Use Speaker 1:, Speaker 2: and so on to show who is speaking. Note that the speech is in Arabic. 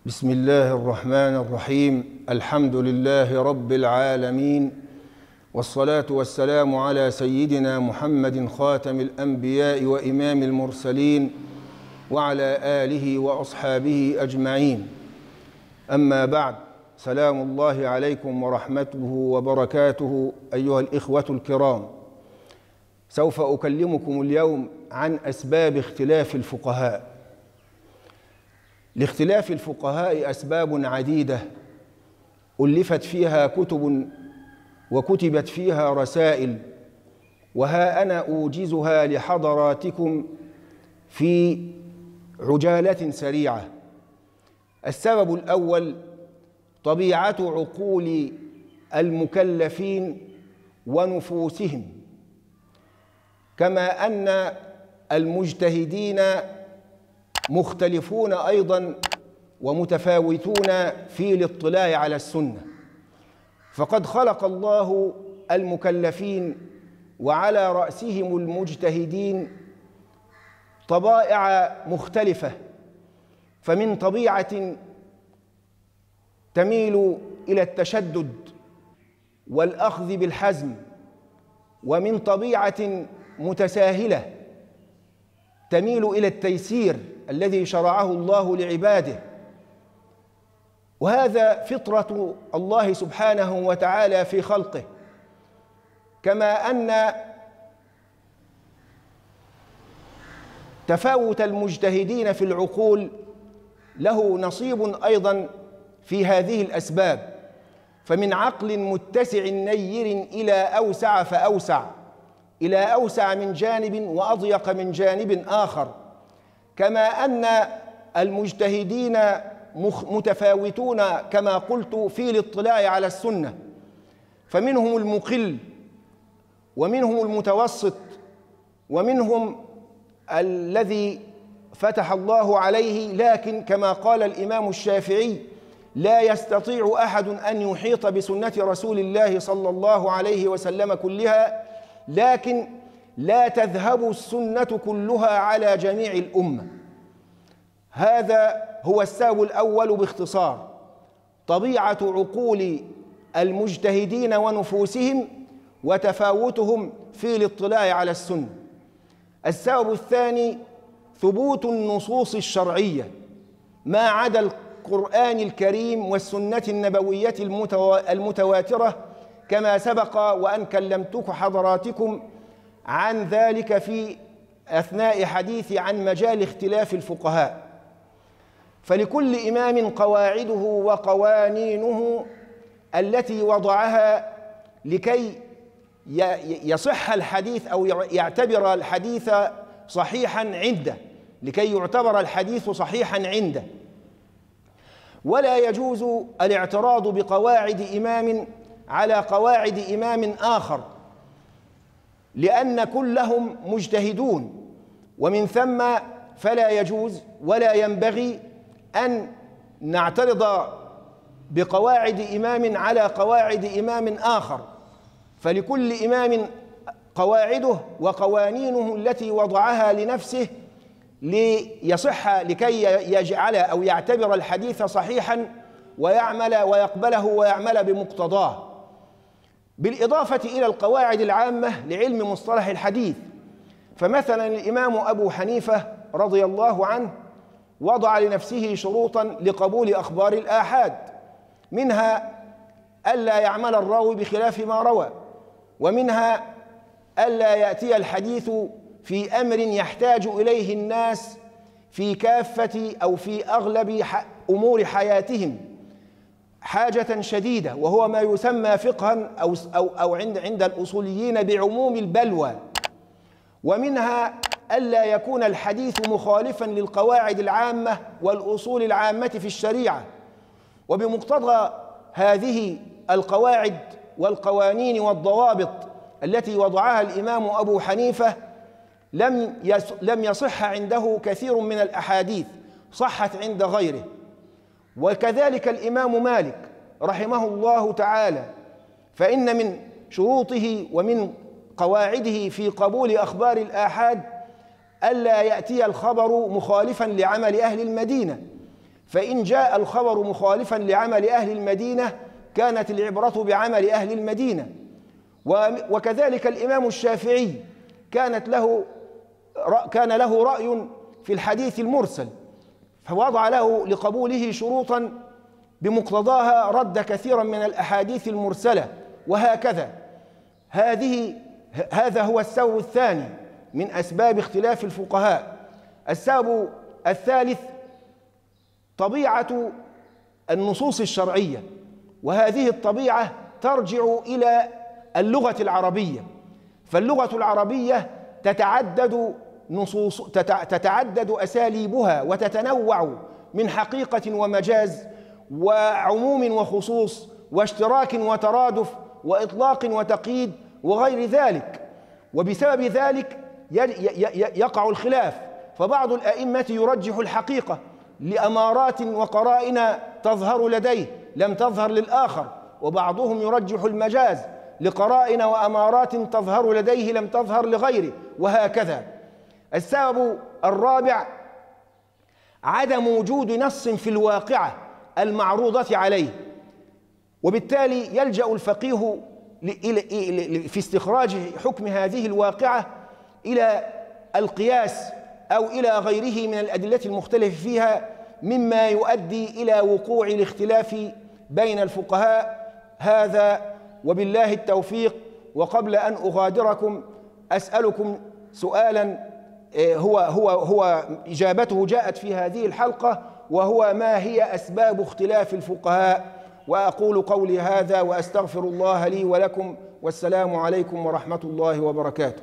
Speaker 1: بسم الله الرحمن الرحيم. الحمد لله رب العالمين، والصلاة والسلام على سيدنا محمد خاتم الأنبياء وإمام المرسلين وعلى آله وأصحابه أجمعين. أما بعد، سلام الله عليكم ورحمته وبركاته أيها الإخوة الكرام. سوف أكلمكم اليوم عن أسباب اختلاف الفقهاء. لاختلاف الفقهاء أسباب عديدة ألفت فيها كتب وكتبت فيها رسائل، وها أنا أوجزها لحضراتكم في عجالة سريعة. السبب الأول: طبيعة عقول المكلفين ونفوسهم، كما أن المجتهدين مختلفون أيضا ومتفاوتون في الاطلاع على السنة. فقد خلق الله المكلفين وعلى رأسهم المجتهدين طبائع مختلفة، فمن طبيعة تميل إلى التشدد والأخذ بالحزم، ومن طبيعة متساهلة تميل إلى التيسير الذي شرعه الله لعباده. وهذا فطرة الله سبحانه وتعالى في خلقه، كما أن تفاوت المجتهدين في العقول له نصيب أيضا في هذه الأسباب، فمن عقل متسع نير إلى أوسع فأوسع، إلى أوسع من جانب وأضيق من جانب آخر. كما أن المجتهدين متفاوتون كما قلت في الاطلاع على السنة، فمنهم المقل ومنهم المتوسط ومنهم الذي فتح الله عليه، لكن كما قال الإمام الشافعي: لا يستطيع أحد أن يحيط بسنة رسول الله صلى الله عليه وسلم كلها، لكن لا تذهب السنة كلها على جميع الأمة. هذا هو السبب الأول باختصار: طبيعة عقول المجتهدين ونفوسهم وتفاوتهم في الاطلاع على السنة. السبب الثاني: ثبوت النصوص الشرعية ما عدا القرآن الكريم والسنة النبوية المتواترة، كما سبق وأن كلمتك حضراتكم عن ذلك في أثناء حديثي عن مجال اختلاف الفقهاء. فلكل إمام قواعده وقوانينه التي وضعها لكي يصح الحديث أو يعتبر الحديث صحيحا عنده، لكي يعتبر الحديث صحيحا عنده. ولا يجوز الاعتراض بقواعد إمام على قواعد إمام آخر، لأن كلهم مجتهدون، ومن ثم فلا يجوز ولا ينبغي أن نعترض بقواعد إمام على قواعد إمام آخر، فلكل إمام قواعده وقوانينه التي وضعها لنفسه ليصح، لكي يجعل أو يعتبر الحديث صحيحا ويعمل ويقبله ويعمل بمقتضاه، بالإضافة إلى القواعد العامة لعلم مصطلح الحديث. فمثلا الإمام أبو حنيفة رضي الله عنه وضع لنفسه شروطا لقبول أخبار الآحاد، منها ألا يعمل الراوي بخلاف ما روى، ومنها ألا يأتي الحديث في أمر يحتاج إليه الناس في كافة أو في أغلب أمور حياتهم حاجة شديدة، وهو ما يسمى فقها أو عند الأصوليين بعموم البلوى. ومنها ألا يكون الحديث مخالفا للقواعد العامة والأصول العامة في الشريعة. وبمقتضى هذه القواعد والقوانين والضوابط التي وضعها الإمام أبو حنيفة لم يصح عنده كثير من الأحاديث، صحت عند غيره. وكذلك الإمام مالك رحمه الله تعالى، فإن من شروطه ومن قواعده في قبول أخبار الآحاد ألا يأتي الخبر مخالفا لعمل أهل المدينة، فإن جاء الخبر مخالفا لعمل أهل المدينة كانت العبرة بعمل أهل المدينة. وكذلك الإمام الشافعي كان له رأي في الحديث المرسل، فوضع له لقبوله شروطا بمقتضاها رد كثيرا من الأحاديث المرسلة، وهكذا. هذا هو السبب الثاني من أسباب اختلاف الفقهاء. السبب الثالث طبيعة النصوص الشرعية، وهذه الطبيعة ترجع إلى اللغة العربية، فاللغة العربية تتعدد أساليبها وتتنوع من حقيقة ومجاز وعموم وخصوص واشتراك وترادف وإطلاق وتقييد وغير ذلك، وبسبب ذلك يقع الخلاف، فبعض الأئمة يرجح الحقيقة لأمارات وقرائن تظهر لديه لم تظهر للآخر، وبعضهم يرجح المجاز لقرائن وأمارات تظهر لديه لم تظهر لغيره، وهكذا. السبب الرابع عدم وجود نص في الواقعة المعروضة عليه، وبالتالي يلجأ الفقيه في استخراج حكم هذه الواقعة إلى القياس أو إلى غيره من الأدلة المختلف فيها مما يؤدي إلى وقوع الاختلاف بين الفقهاء. هذا وبالله التوفيق. وقبل أن أغادركم أسألكم سؤالا هو إجابته جاءت في هذه الحلقة، وهو: ما هي أسباب اختلاف الفقهاء؟ وأقول قولي هذا وأستغفر الله لي ولكم، والسلام عليكم ورحمة الله وبركاته.